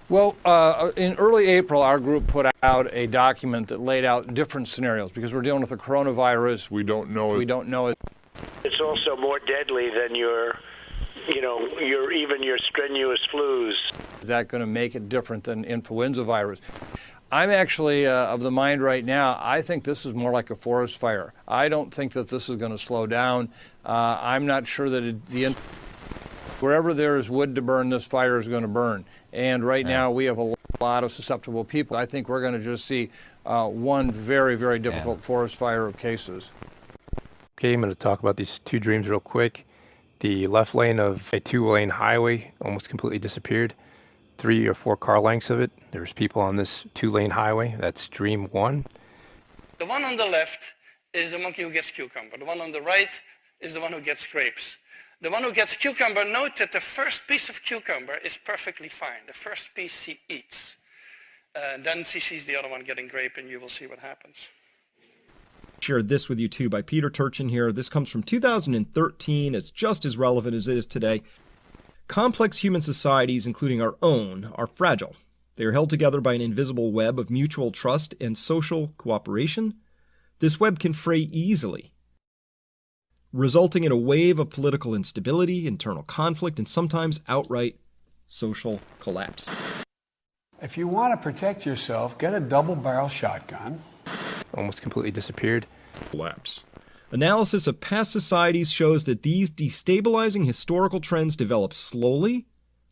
Well, in early April, our group put out a document that laid out different scenarios because we're dealing with the coronavirus. We don't know it. It's also more deadly than your strenuous flus. Is that going to make it different than influenza virus? I'm actually of the mind right now, I think this is more like a forest fire. I don't think that this is going to slow down. I'm not sure that wherever there is wood to burn, this fire is going to burn. And right now we have a lot of susceptible people. I think we're going to just see one very, very difficult forest fire of cases. Okay, I'm going to talk about these two dreams real quick. The left lane of a two-lane highway almost completely disappeared. 3 or 4 car lengths of it. There's people on this two-lane highway. That's dream 1. The one on the left is the monkey who gets cucumber. The one on the right is the one who gets grapes. The one who gets cucumber, note that the first piece of cucumber is perfectly fine. The first piece he eats. Then he sees the other one getting grape, and you will see what happens. Shared this with you too by Peter Turchin here. This comes from 2013. It's just as relevant as it is today. Complex human societies, including our own, are fragile. They are held together by an invisible web of mutual trust and social cooperation. This web can fray easily, resulting in a wave of political instability, internal conflict, and sometimes outright social collapse. If you want to protect yourself, get a double-barrel shotgun. Almost completely disappeared. Collapse. Analysis of past societies shows that these destabilizing historical trends develop slowly,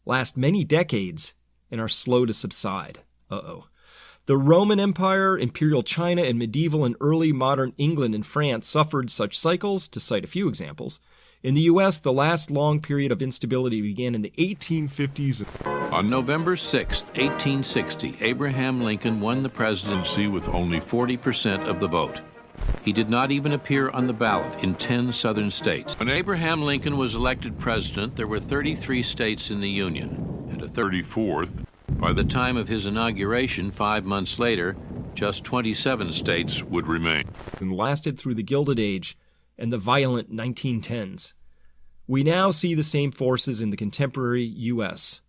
last many decades, and are slow to subside. The Roman Empire, Imperial China, and medieval and early modern England and France suffered such cycles, to cite a few examples. In the U.S., the last long period of instability began in the 1850s. On November 6, 1860, Abraham Lincoln won the presidency with only 40% of the vote. He did not even appear on the ballot in 10 southern states. When Abraham Lincoln was elected president, there were 33 states in the Union, and a 34th. By the time of his inauguration, 5 months later, just 27 states would remain. And lasted through the Gilded Age and the violent 1910s. We now see the same forces in the contemporary U.S.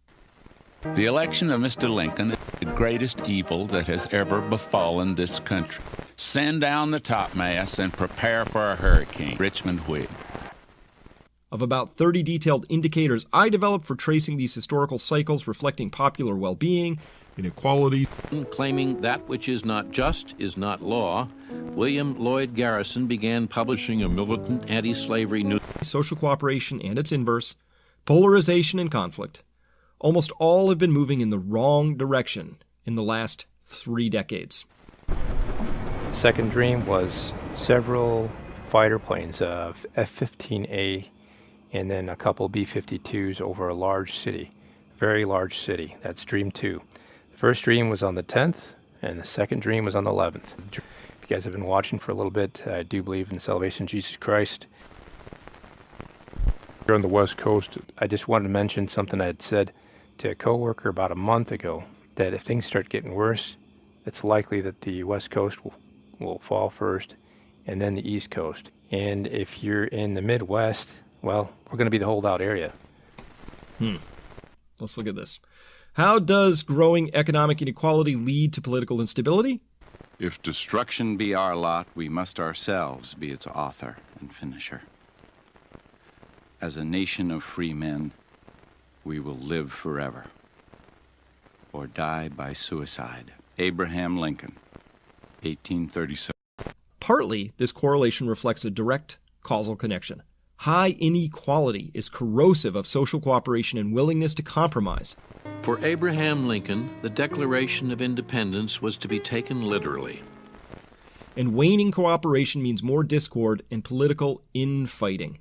The election of Mr. Lincoln is the greatest evil that has ever befallen this country. Send down the topmasts and prepare for a hurricane. Richmond Whig. Of about 30 detailed indicators I developed for tracing these historical cycles reflecting popular well-being, inequality. Claiming that which is not just is not law, William Lloyd Garrison began publishing a militant anti-slavery news. Social cooperation and its inverse, polarization and conflict. Almost all have been moving in the wrong direction in the last 3 decades. The second dream was several fighter planes of F-15A and then a couple B-52s over a large city, very large city. That's dream 2. The first dream was on the 10th and the second dream was on the 11th. If you guys have been watching for a little bit, I do believe in the salvation of Jesus Christ. Here on the West Coast, I just wanted to mention something I had said to a coworker about a month ago, that if things start getting worse, it's likely that the West Coast will fall first and then the East Coast. And if you're in the Midwest, well, we're going to be the holdout area. Let's look at this. How does growing economic inequality lead to political instability? If destruction be our lot, we must ourselves be its author and finisher. As a nation of free men, we will live forever or die by suicide. Abraham Lincoln, 1837. Partly, this correlation reflects a direct causal connection. High inequality is corrosive of social cooperation and willingness to compromise. For Abraham Lincoln, the Declaration of Independence was to be taken literally. And waning cooperation means more discord and political infighting.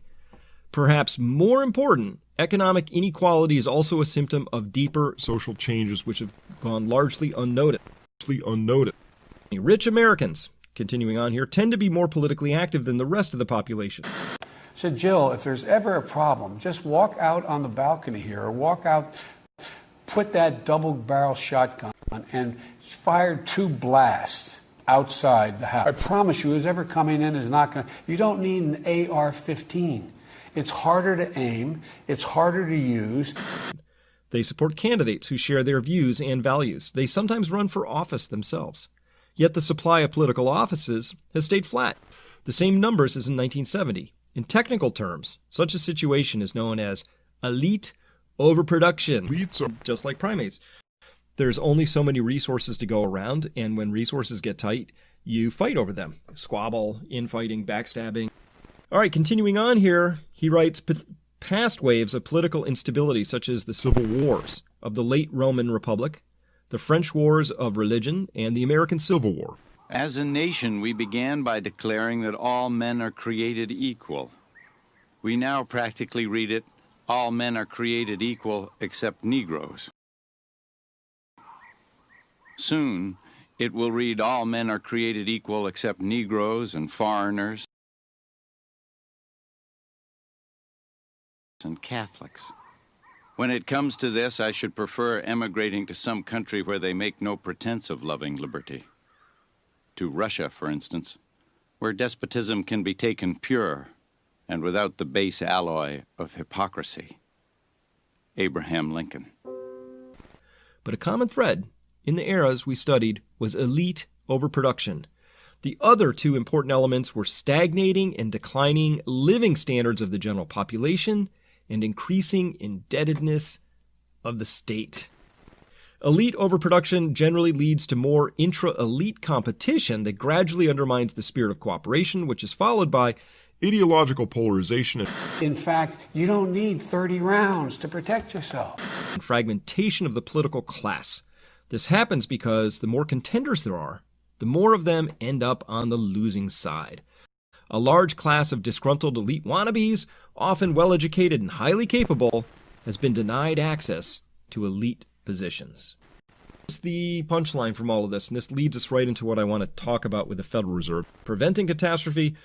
Perhaps more important, economic inequality is also a symptom of deeper social changes which have gone largely unnoticed. Rich Americans, continuing on here, tend to be more politically active than the rest of the population. So, Jill, if there's ever a problem, just walk out on the balcony here or walk out, put that double-barrel shotgun and fire 2 blasts outside the house. I promise you, who's ever coming in is not going to... You don't need an AR-15. It's harder to aim. It's harder to use. They support candidates who share their views and values. They sometimes run for office themselves. Yet the supply of political offices has stayed flat, the same numbers as in 1970. In technical terms, such a situation is known as elite overproduction. Elites are just like primates. There's only so many resources to go around, and when resources get tight, you fight over them. Squabble, infighting, backstabbing. All right, continuing on here, he writes, past waves of political instability, such as the civil wars of the late Roman Republic, the French wars of religion, and the American Civil War. As a nation, we began by declaring that all men are created equal. We now practically read it, all men are created equal except Negroes. Soon, it will read all men are created equal except Negroes and foreigners and Catholics. When it comes to this, I should prefer emigrating to some country where they make no pretense of loving liberty. To Russia, for instance, where despotism can be taken pure and without the base alloy of hypocrisy. Abraham Lincoln. But a common thread in the eras we studied was elite overproduction. The other two important elements were stagnating and declining living standards of the general population and increasing indebtedness of the state. Elite overproduction generally leads to more intra-elite competition that gradually undermines the spirit of cooperation, which is followed by ideological polarization. In fact, you don't need 30 rounds to protect yourself. And fragmentation of the political class. This happens because the more contenders there are, the more of them end up on the losing side. A large class of disgruntled elite wannabes, often well-educated and highly capable, has been denied access to elite positions. It's the punchline from all of this, and this leads us right into what I want to talk about with the Federal Reserve. Preventing catastrophe.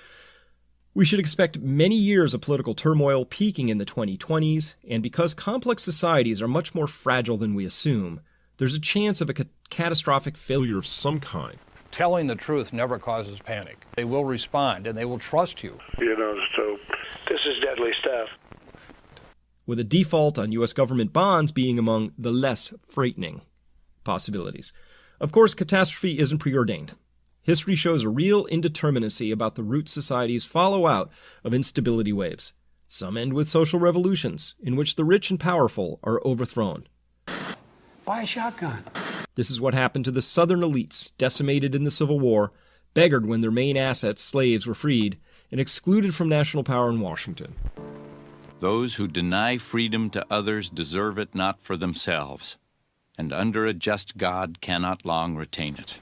We should expect many years of political turmoil peaking in the 2020s, and because complex societies are much more fragile than we assume, there's a chance of a catastrophic failure of some kind. Telling the truth never causes panic. They will respond, and they will trust you. So this is deadly stuff. With a default on U.S. government bonds being among the less frightening possibilities. Of course, catastrophe isn't preordained. History shows a real indeterminacy about the route societies follow out of instability waves. Some end with social revolutions, in which the rich and powerful are overthrown. Buy a shotgun. This is what happened to the Southern elites, decimated in the Civil War, beggared when their main assets, slaves, were freed, and excluded from national power in Washington. Those who deny freedom to others deserve it not for themselves, and under a just God cannot long retain it.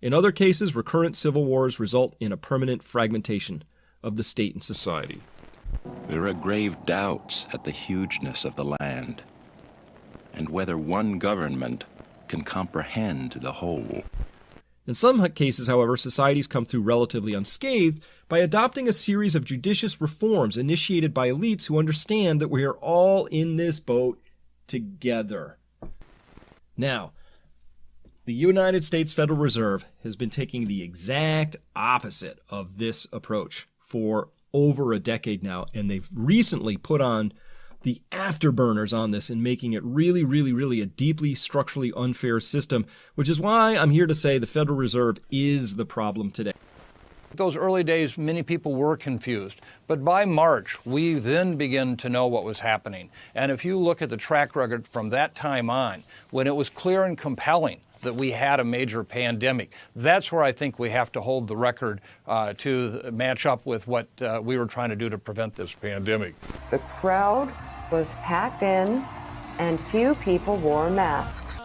In other cases, recurrent civil wars result in a permanent fragmentation of the state and society. There are grave doubts at the hugeness of the land, and whether one government can comprehend the whole. In some cases, however, societies come through relatively unscathed by adopting a series of judicious reforms initiated by elites who understand that we are all in this boat together. Now, the United States Federal Reserve has been taking the exact opposite of this approach for over a decade now, and they've recently put on the afterburners on this and making it really a deeply structurally unfair system, which is why I'm here to say the Federal Reserve is the problem today. Those early days, many people were confused. But by March, we then began to know what was happening. And if you look at the track record from that time on, when it was clear and compelling that we had a major pandemic, that's where I think we have to hold the record to match up with what we were trying to do to prevent this pandemic. The crowd was packed in and few people wore masks.